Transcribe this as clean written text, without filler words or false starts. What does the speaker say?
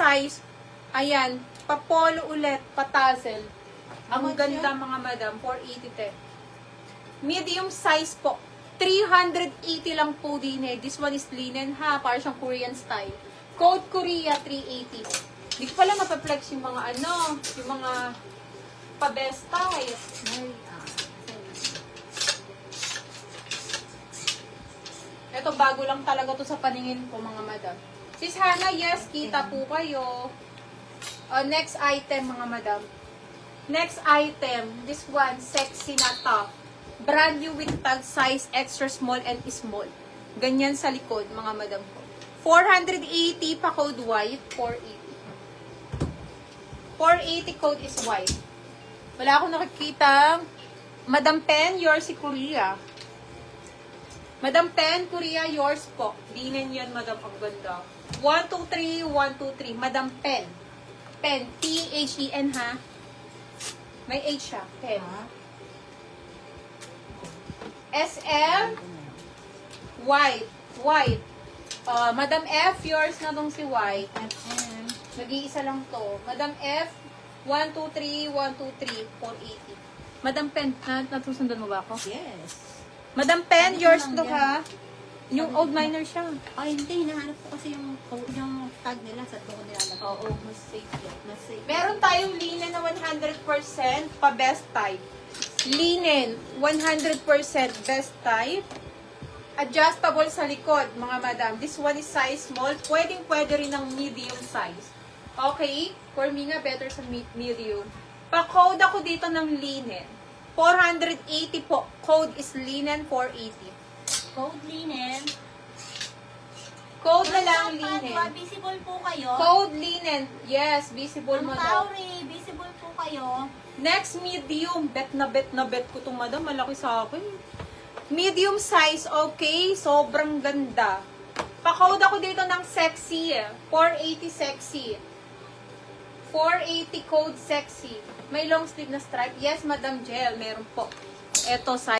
size, ayan, pa-polo ulit, pa-tassel. Ang ganda mga madam, 480. Medium size po, 380 lang po din eh. This one is linen ha, para siyang Korean style. Code Korea 380. Hindi ko pala mapaplex yung mga yung mga pa-best style. Ito, bago lang talaga to sa paningin ko, mga madam. Sis Hana, yes, kita po kayo. Next item, mga madam. Next item, this one, sexy na top. Brand new with tag size, extra small and small. Ganyan sa likod, mga madam ko. 480 pa code white, 480. 480 code is white. Wala akong nakikita. Madam Pen, yours si Korea. Madam Pen, Korea, yours po. Linen yan, madam. Ang ganda. 123, 123. Madam Pen. Pen. P-H-E-N, ha? May H siya. Pen. SM. White. White. Madam F, yours na tong si White. SM. Nag-iisa lang to. Madam F, 123, 123, 480. Madam Pen, natusundan mo ba ako? Yes. Madam Pen, yours to ha? Yung old miner siya. Ay, hindi. Hinahanap ko kasi yung tag nila sa doon nila. Oo, mas safe yun. Mas safe. Meron tayong linen na 100% pa best type. Linen, 100% best type. Adjustable sa likod, mga madam. This one is size small. Pwede rin ng medium size. Okay? For me nga, better sa medium. Pa-code ako dito ng linen. 480 po. Code is linen, 480. Code linen. Code na lang linen. Visible po kayo. Code linen. Yes, visible mo Ang daw. Tauri, visible po kayo. Next, medium. Bet na bet ko itong madam. Malaki sa akin. Medium size, okay. Sobrang ganda. Pa-code ako dito ng sexy. 480 sexy. 480 code sexy. May long sleeve na stripe. Yes, Madam Jel. Meron po. Ito, size.